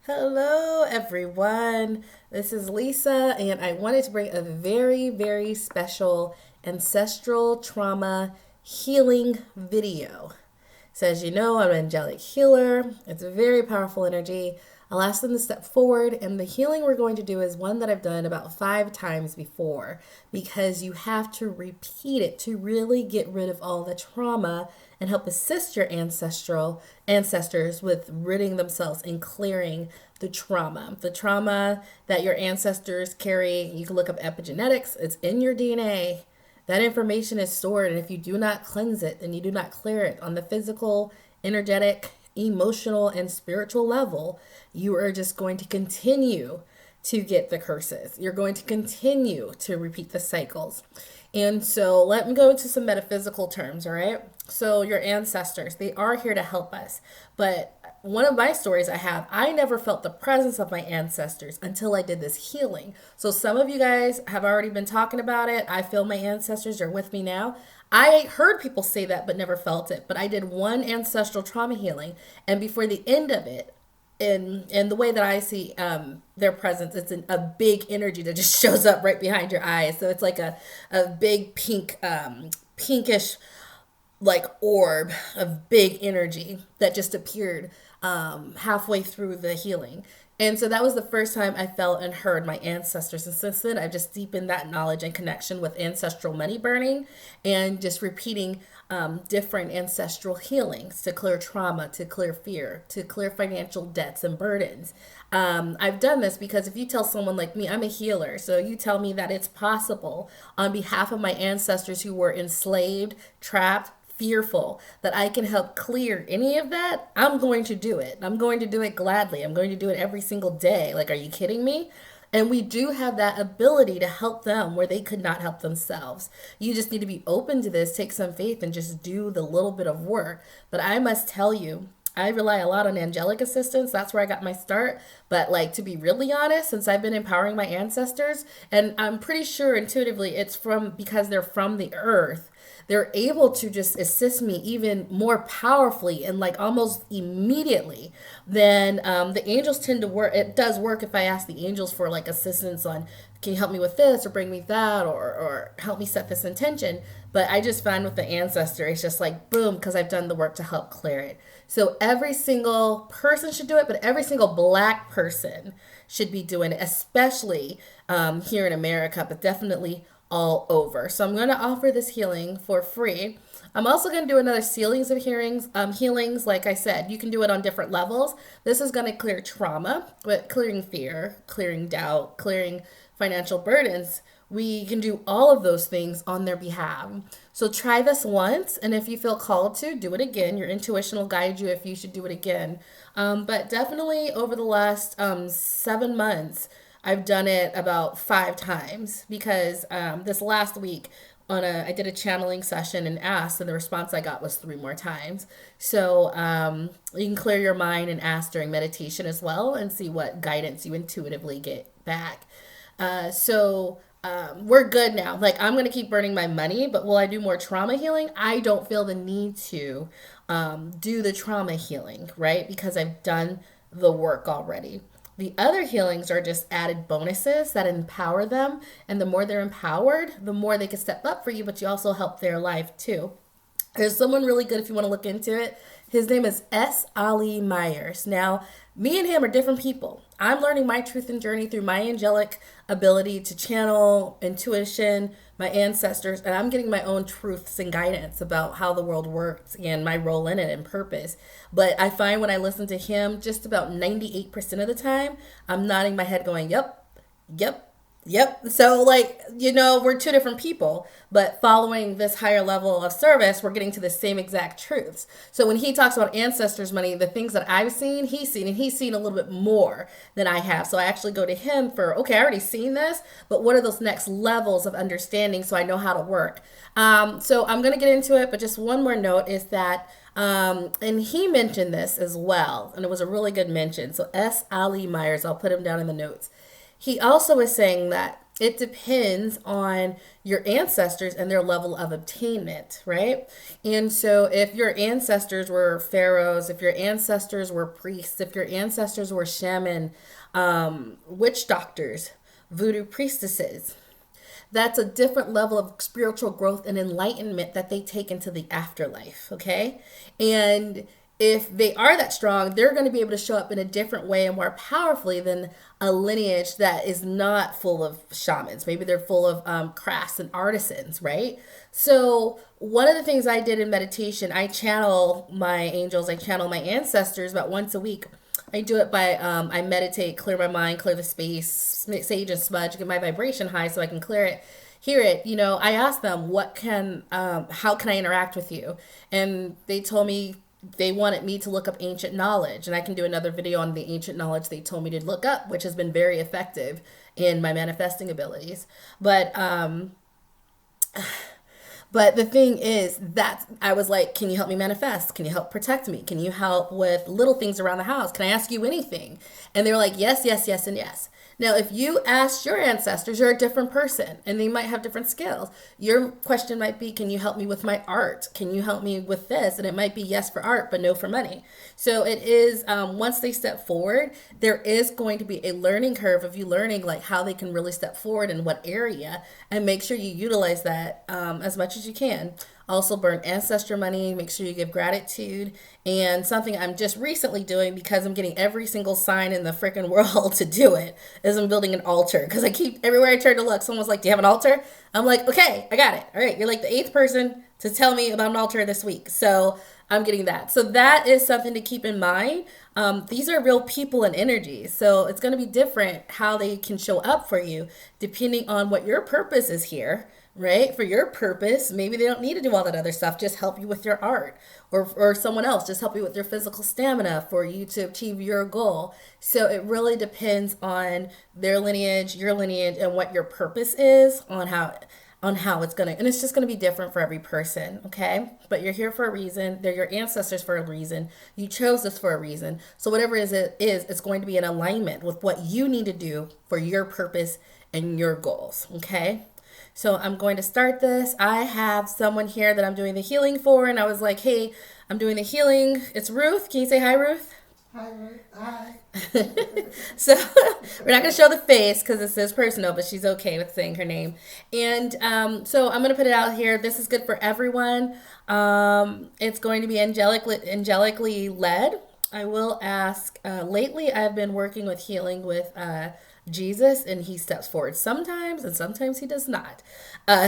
Hello, everyone. This is Lisa, and I wanted to bring a very, very special ancestral trauma healing video. So, as you know, I'm an angelic healer. It's a very powerful energy. I'll ask them to step forward, and the healing we're going to do is one that I've done about 5 times before because you have to repeat it to really get rid of all the trauma and help assist your ancestors with ridding themselves and clearing the trauma that your ancestors carry. You can look up epigenetics, it's in your DNA. That information is stored, and if you do not cleanse it and you do not clear it on the physical, energetic, emotional, and spiritual level, you are just going to continue to get the curses. You're going to continue to repeat the cycles. And so let me go into some metaphysical terms, all right? So your ancestors, they are here to help us. But one of my stories I have, I never felt the presence of my ancestors until I did this healing. So some of you guys have already been talking about it. I feel my ancestors are with me now. I heard people say that but never felt it. But I did one ancestral trauma healing, and before the end of it, in the way that I see their presence, it's a big energy that just shows up right behind your eyes. So it's like a big pinkish like orb of big energy that just appeared halfway through the healing. And so that was the first time I felt and heard my ancestors. And since then, I've just deepened that knowledge and connection with ancestral money burning and just repeating different ancestral healings to clear trauma, to clear fear, to clear financial debts and burdens. I've done this because if you tell someone like me, I'm a healer, so you tell me that it's possible on behalf of my ancestors who were enslaved, trapped, fearful, that I can help clear any of that, I'm going to do it. I'm going to do it gladly. I'm going to do it every single day. Like, are you kidding me? And we do have that ability to help them where they could not help themselves. You just need to be open to this, take some faith, and just do the little bit of work. But I must tell you, I rely a lot on angelic assistance. That's where I got my start. But like, to be really honest, since I've been empowering my ancestors, and I'm pretty sure intuitively it's from because they're from the earth, they're able to just assist me even more powerfully and like almost immediately than the angels tend to work. It does work if I ask the angels for like assistance on, can you help me with this or bring me that or help me set this intention. But I just find with the ancestor, it's just like boom, because I've done the work to help clear it. So every single person should do it, but every single Black person should be doing it, especially here in America, but definitely all over. So I'm going to offer this healing for free. I'm also going to do another sealings of healings. Like I said, you can do it on different levels. This is going to clear trauma, but clearing fear, clearing doubt, clearing financial burdens. We can do all of those things on their behalf. So try this once, and if you feel called to, do it again. Your intuition will guide you if you should do it again. But definitely over the last 7 months, I've done it about 5 times because this last week I did a channeling session and asked, and the response I got was 3 more times. So you can clear your mind and ask during meditation as well and see what guidance you intuitively get back. We're good now. Like, I'm going to keep burning my money, but will I do more trauma healing? I don't feel the need to do the trauma healing, right? Because I've done the work already. The other healings are just added bonuses that empower them. And the more they're empowered, the more they can step up for you, but you also help their life too. There's someone really good if you want to look into it. His name is S. Ali Myers. Now, me and him are different people. I'm learning my truth and journey through my angelic ability to channel intuition, my ancestors, and I'm getting my own truths and guidance about how the world works and my role in it and purpose. But I find when I listen to him, just about 98% of the time, I'm nodding my head going, yep, yep, yep. So, like, we're two different people, but following this higher level of service, we're getting to the same exact truths. So when he talks about ancestors' money, the things that I've seen, and he's seen a little bit more than I have. So I actually go to him for, okay, I already seen this, but what are those next levels of understanding so I know how to work? So I'm going to get into it, but just one more note is that and he mentioned this as well, and it was a really good mention. So S. Ali Myers, I'll put him down in the notes. He also is saying that it depends on your ancestors and their level of obtainment, right? And so if your ancestors were pharaohs, if your ancestors were priests, if your ancestors were shaman, witch doctors, voodoo priestesses, that's a different level of spiritual growth and enlightenment that they take into the afterlife, okay? And if they are that strong, they're going to be able to show up in a different way and more powerfully than a lineage that is not full of shamans. Maybe they're full of crafts and artisans, right? So one of the things I did in meditation, I channel my angels, I channel my ancestors about once a week. I do it by I meditate, clear my mind, clear the space, sage and smudge, get my vibration high so I can clear it, hear it. You know, I asked them, how can I interact with you? And they told me they wanted me to look up ancient knowledge, and I can do another video on the ancient knowledge they told me to look up, which has been very effective in my manifesting abilities. But the thing is that I was like, can you help me manifest? Can you help protect me? Can you help with little things around the house? Can I ask you anything? And they were like, yes, yes, yes, and yes. Now, if you asked your ancestors, you're a different person and they might have different skills. Your question might be, can you help me with my art? Can you help me with this? And it might be yes for art, but no for money. So it is, once they step forward, there is going to be a learning curve of you learning like how they can really step forward in what area, and make sure you utilize that as much as you can. Also burn ancestor money, make sure you give gratitude. And something I'm just recently doing, because I'm getting every single sign in the freaking world to do it, is I'm building an altar. Because I keep, everywhere I turn to look, someone's like, do you have an altar? I'm like, okay, I got it. All right, you're like the 8th person to tell me about an altar this week. So I'm getting that. So that is something to keep in mind. These are real people and energies. So it's going to be different how they can show up for you depending on what your purpose is here, right? For your purpose, maybe they don't need to do all that other stuff. Just help you with your art, or someone else just help you with your physical stamina for you to achieve your goal. So it really depends on their lineage, your lineage, and what your purpose is on how it's gonna, and it's just gonna be different for every person, okay? But you're here for a reason. They're your ancestors for a reason. You chose this for a reason. So whatever it is, it's going to be in alignment with what you need to do for your purpose and your goals, okay? So I'm going to start this. I have someone here that I'm doing the healing for, and I was like, hey, I'm doing the healing. It's Ruth. Can you say hi, Ruth? Hi, Ruth. Hi. So we're not going to show the face because it says personal, but she's okay with saying her name. And so I'm going to put it out here. This is good for everyone. It's going to be angelically led. I will ask, lately I've been working with healing with Jesus, and he steps forward sometimes, and sometimes he does not.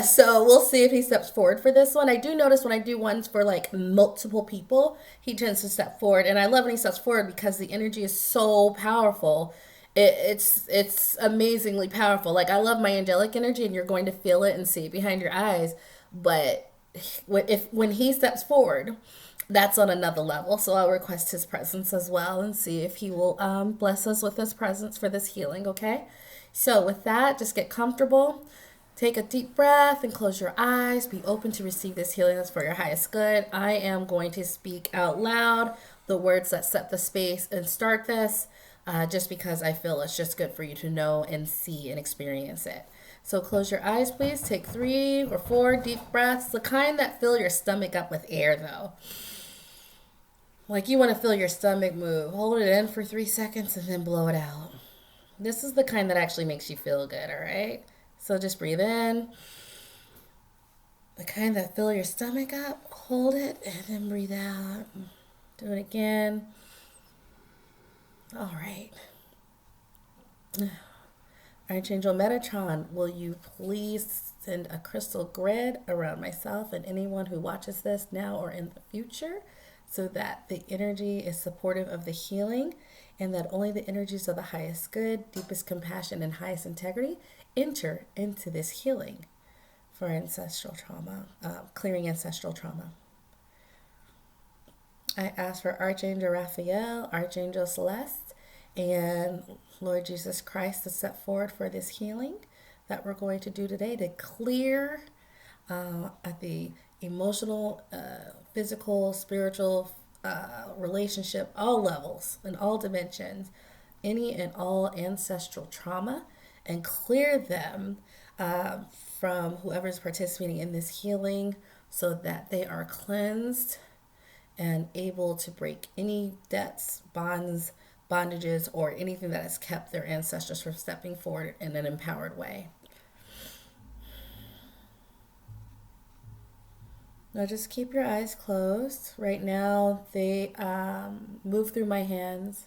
So we'll see if he steps forward for this one. I do notice when I do ones for like multiple people, he tends to step forward, and I love when he steps forward because the energy is so powerful. It's amazingly powerful. Like, I love my angelic energy, and you're going to feel it and see it behind your eyes. But when he steps forward, that's on another level. So I'll request his presence as well and see if he will bless us with his presence for this healing, okay? So with that, just get comfortable. Take a deep breath and close your eyes. Be open to receive this healing that's for your highest good. I am going to speak out loud the words that set the space and start this, just because I feel it's just good for you to know and see and experience it. So close your eyes, please. Take 3 or 4 deep breaths, the kind that fill your stomach up with air, though. Like you want to feel your stomach move. Hold it in for 3 seconds and then blow it out. This is the kind that actually makes you feel good, all right? So just breathe in. The kind that fill your stomach up. Hold it and then breathe out. Do it again. All right. Archangel Metatron, will you please send a crystal grid around myself and anyone who watches this now or in the future, so that the energy is supportive of the healing, and that only the energies of the highest good, deepest compassion, and highest integrity enter into this healing for ancestral trauma, clearing ancestral trauma. I ask for Archangel Raphael, Archangel Celeste, and Lord Jesus Christ to step forward for this healing that we're going to do today to clear at the emotional, physical, spiritual, relationship, all levels and all dimensions, any and all ancestral trauma and clear them from whoever's participating in this healing so that they are cleansed and able to break any debts, bonds, bondages, or anything that has kept their ancestors from stepping forward in an empowered way. Now just keep your eyes closed. Right now they move through my hands.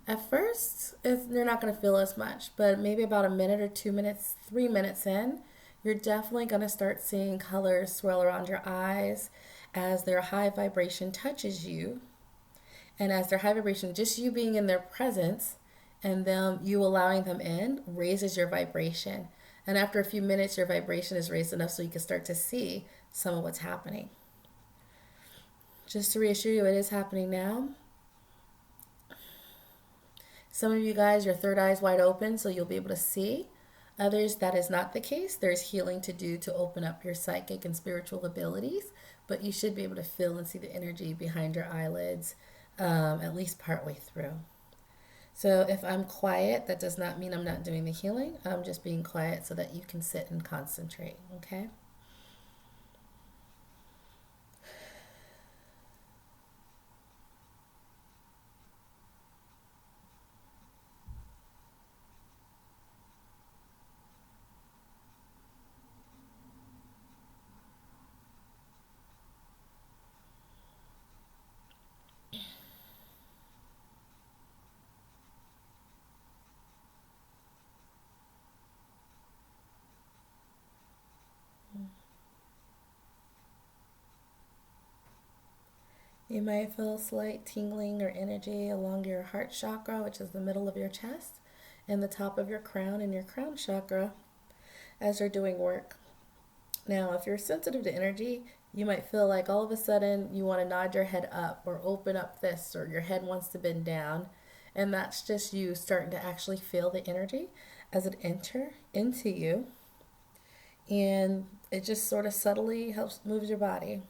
At first, you're not going to feel as much, but maybe about a minute or 2 minutes, 3 minutes in, you're definitely going to start seeing colors swirl around your eyes as their high vibration touches you. And as their high vibration, just you being in their presence and them, you allowing them in, raises your vibration. And after a few minutes, your vibration is raised enough so you can start to see some of what's happening. Just to reassure you, it is happening now. Some of you guys, your third eye is wide open, so you'll be able to see. Others, that is not the case. There's healing to do to open up your psychic and spiritual abilities, but you should be able to feel and see the energy behind your eyelids, at least partway through. So if I'm quiet, that does not mean I'm not doing the healing. I'm just being quiet so that you can sit and concentrate, okay? You might feel slight tingling or energy along your heart chakra, which is the middle of your chest, and the top of your crown and your crown chakra as you're doing work. Now, if you're sensitive to energy, you might feel like all of a sudden you want to nod your head up or open up this, or your head wants to bend down. And that's just you starting to actually feel the energy as it enter into you. And it just sort of subtly helps move your body.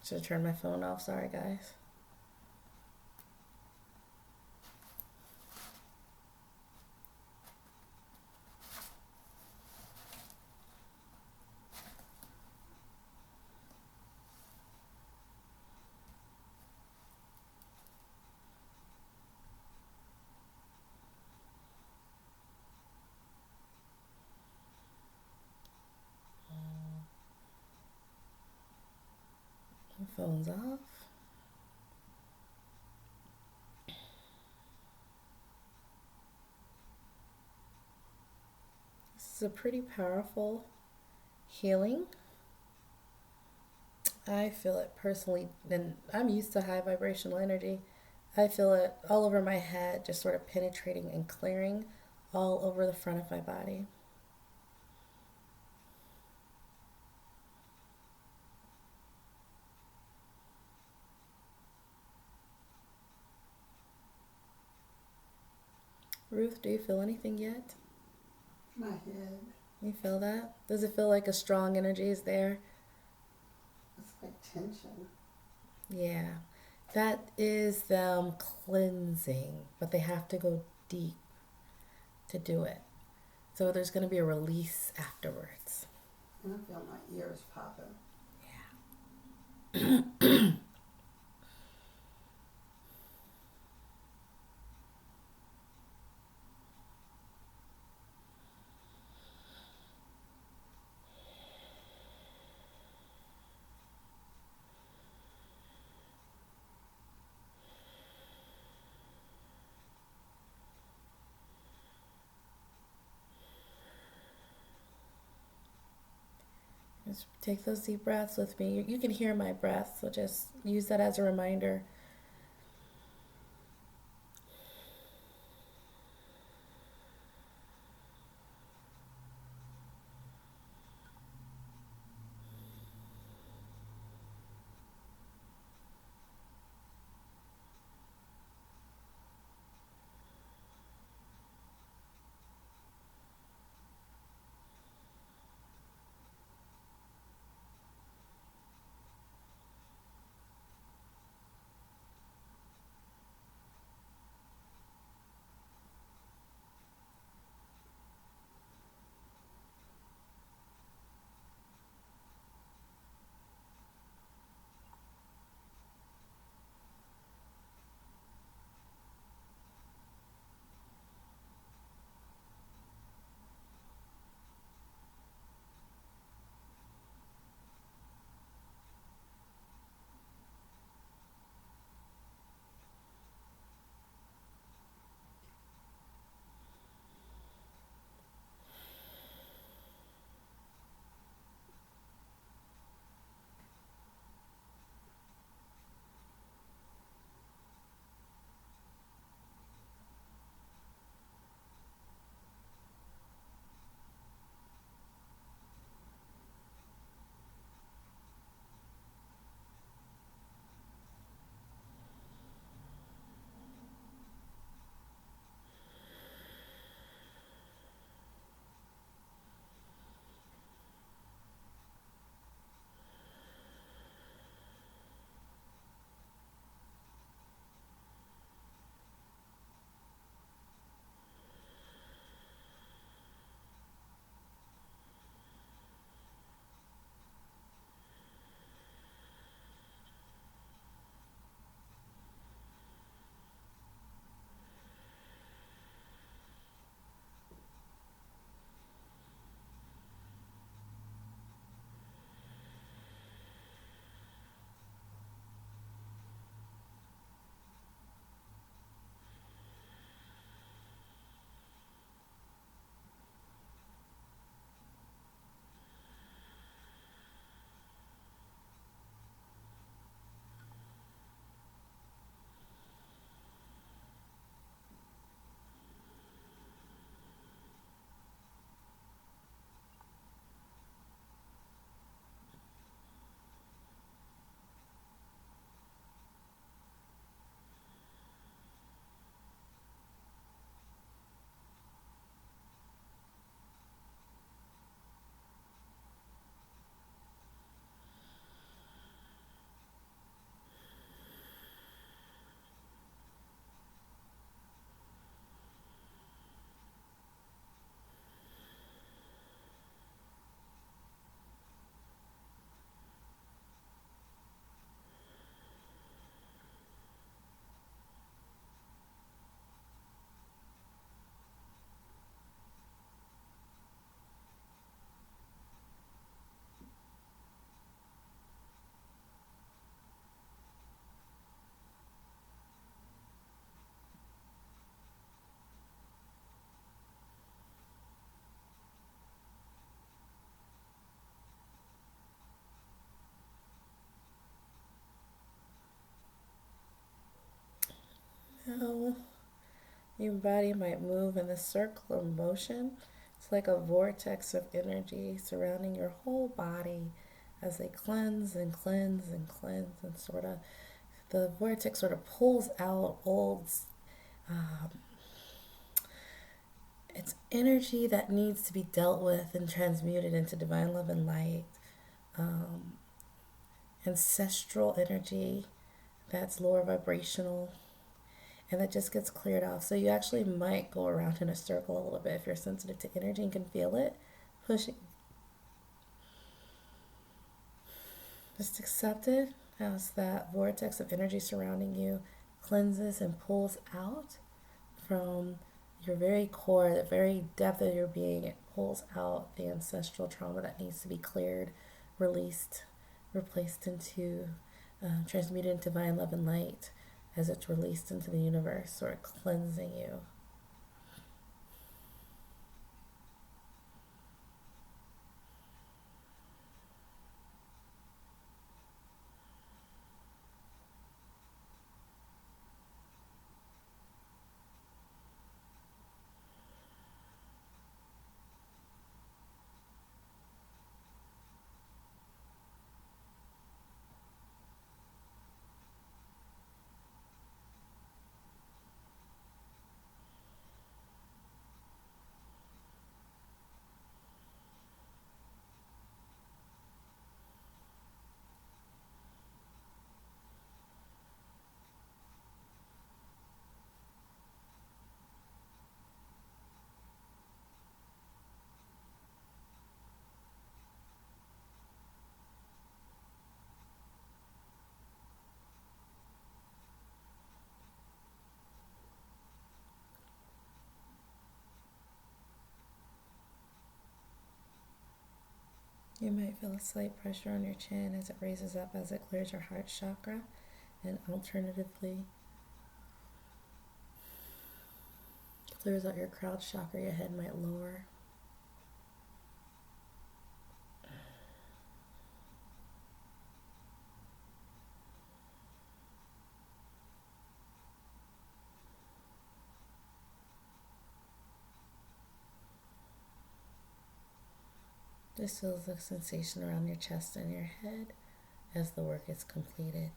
Should have turned my phone off. Sorry, guys. My phone's off. This is a pretty powerful healing. I feel it personally, and I'm used to high vibrational energy. I feel it all over my head, just sort of penetrating and clearing all over the front of my body. Ruth, do you feel anything yet? My head. You feel that? Does it feel like a strong energy is there? It's like tension. Yeah. That is them cleansing, but they have to go deep to do it. So there's going to be a release afterwards. And I feel my ears popping. Yeah. Just take those deep breaths with me. You can hear my breath, so just use that as a reminder. how your body might move in this circle of motion. It's like a vortex of energy surrounding your whole body as they cleanse and cleanse and cleanse, and sort of the vortex sort of pulls out old, um, it's energy that needs to be dealt with and transmuted into divine love and light. Um, Ancestral energy that's lower vibrational, and that just gets cleared off. So you actually might go around in a circle a little bit if you're sensitive to energy and can feel it pushing. Just accept it as that vortex of energy surrounding you cleanses and pulls out from your very core, the very depth of your being. It pulls out the ancestral trauma that needs to be cleared, released, replaced into, transmuted into divine love and light as it's released into the universe, sort of cleansing you. You might feel a slight pressure on your chin as it raises up, as it clears your heart chakra, and alternatively clears out your crown chakra. Your head might lower. Just feel the sensation around your chest and your head as the work is completed.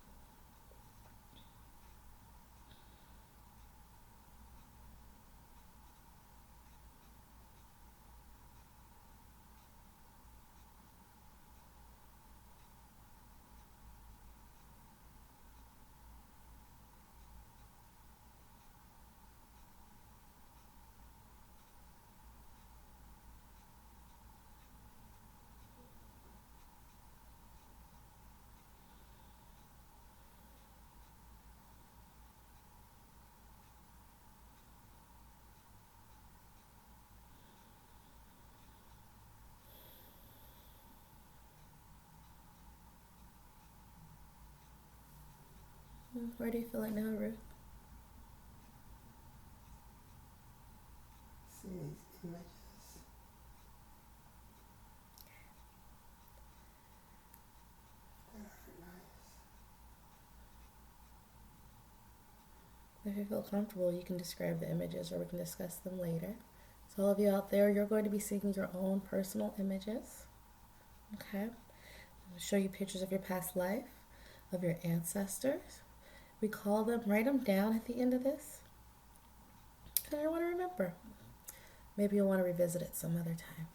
Where do you feel it now, Ruth? See these images. They are nice. If you feel comfortable, you can describe the images or we can discuss them later. So all of you out there, you're going to be seeing your own personal images. Okay? I'll show you pictures of your past life, of your ancestors. Recall them, write them down at the end of this. Because I want to remember. Maybe you'll want to revisit it some other time.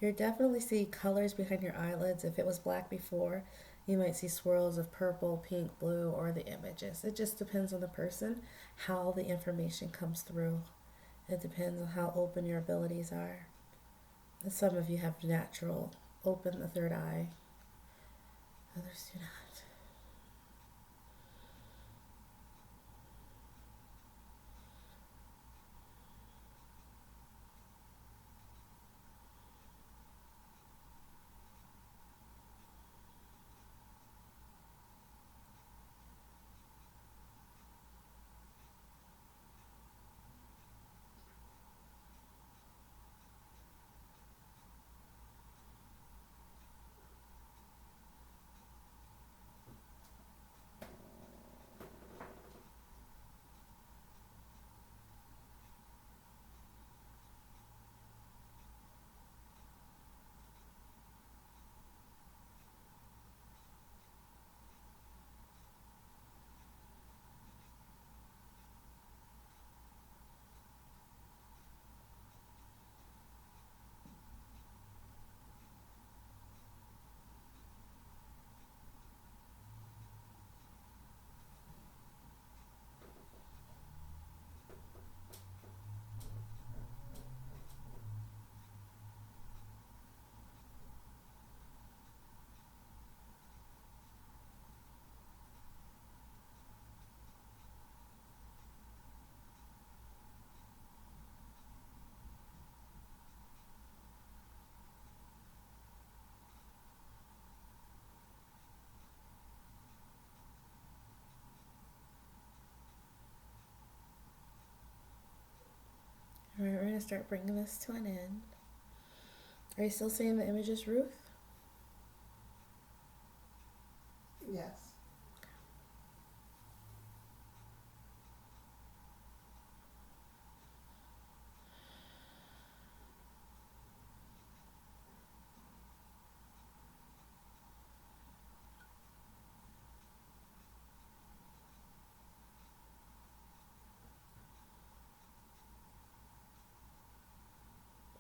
You'll definitely see colors behind your eyelids. If it was black before, you might see swirls of purple, pink, blue, or the images. It just depends on the person, how the information comes through. It depends on how open your abilities are. And some of you have natural, open the third eye. Others do not. going to start bringing this to an end. Are you still seeing the images, Ruth? Yes.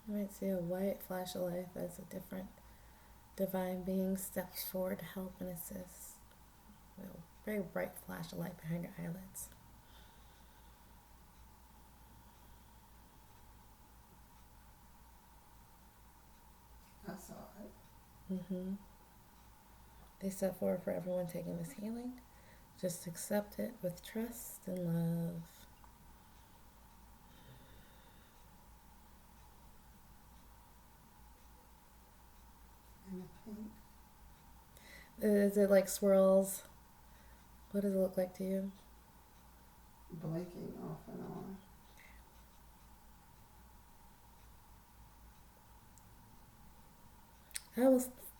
You might see a white flash of light as a different divine being steps forward to help and assist. A very bright flash of light behind your eyelids. I saw it. They step forward for everyone taking this healing. Just accept it with trust and love. And the pink. Is it like swirls? What does it look like to you? Blinking off and on.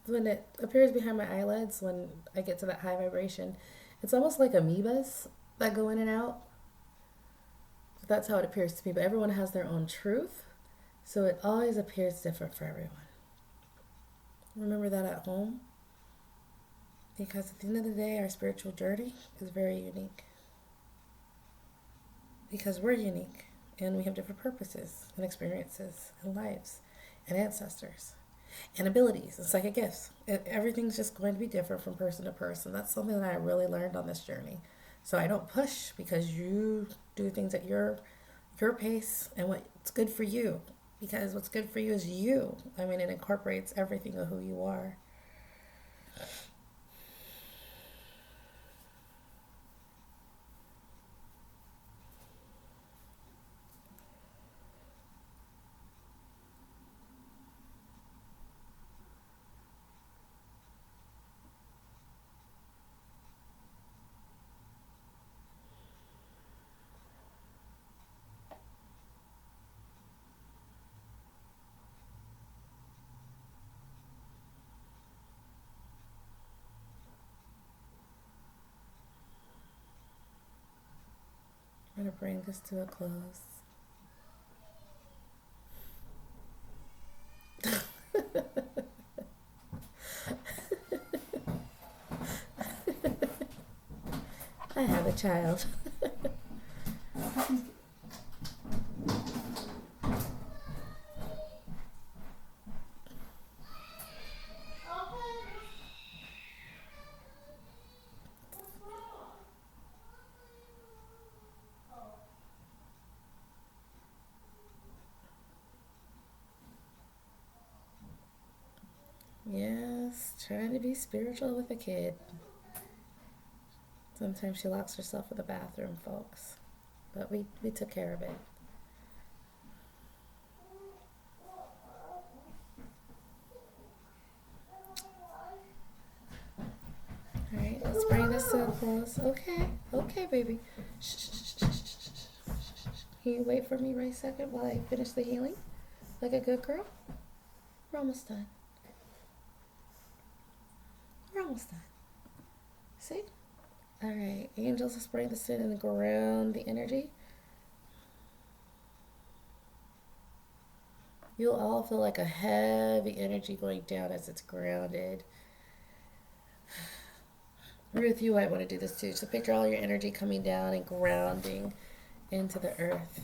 When it appears behind my eyelids, when I get to that high vibration, it's almost like amoebas that go in and out. That's how it appears to me, but everyone has their own truth, so it always appears different for everyone. Remember that at home, because at the end of the day, our spiritual journey is very unique. Because we're unique, and we have different purposes and experiences and lives and ancestors and abilities and psychic gifts. Everything's just going to be different from person to person. That's something that I really learned on this journey. So I don't push, because you do things at your pace and what's good for you. Because what's good for you is you. I mean, it incorporates everything of who you are. I'm going to bring this to a close. I have a child. Yes, trying to be spiritual with a kid. Sometimes she locks herself in the bathroom, folks. But we took care of it. Alright, let's bring this to a close. Okay, baby. Shh. Can you wait for me right a second while I finish the healing? Like a good girl? We're almost done. We're almost done. See? Alright, angels, let's bring this in and ground the energy. You'll all feel like a heavy energy going down as it's grounded. Ruth, you might want to do this too. So picture all your energy coming down and grounding into the earth.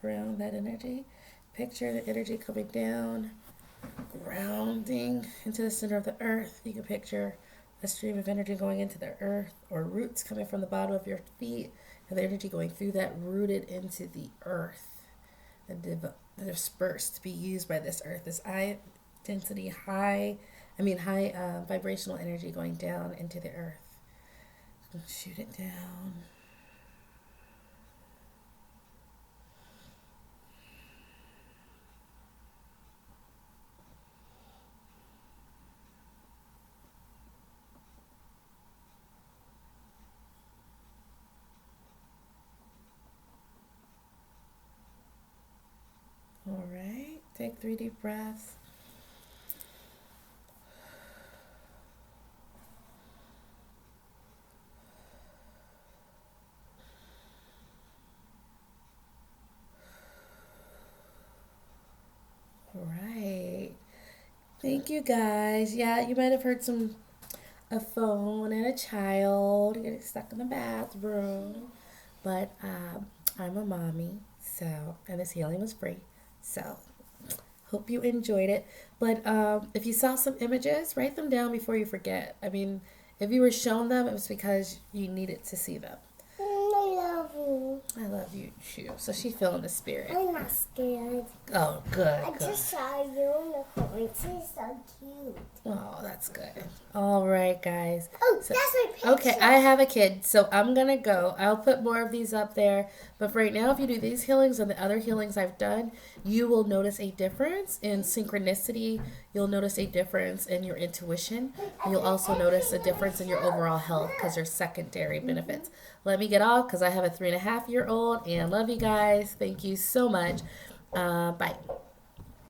Ground that energy. Picture the energy coming down, grounding into the center of the earth. You can picture a stream of energy going into the earth, or roots coming from the bottom of your feet, and the energy going through that, rooted into the earth, and dispersed to be used by this earth. This high density, high vibrational energy going down into the earth. Shoot it down. Take 3 deep breaths. All right. Thank you guys. Yeah, you might have heard a phone and a child getting stuck in the bathroom. But I'm a mommy, so, and this healing was free. So, hope you enjoyed it. But if you saw some images, write them down before you forget. I mean, if you were shown them, it was because you needed to see them. I love you. I love you too. So she's feeling the spirit. I'm not scared. Oh, good. I Good. just saw a unicorn. She's so cute. Oh, that's good. All right, guys. Oh, So- that's my picture. Okay, I have a kid, so I'm gonna go. I'll put more of these up there. But for right now, if you do these healings and the other healings I've done, you will notice a difference in synchronicity. You'll notice a difference in your intuition. And you'll also notice a difference in your overall health because there's secondary benefits. Let me get off because I have a 3.5-year-old and love you guys. Thank you so much. Bye.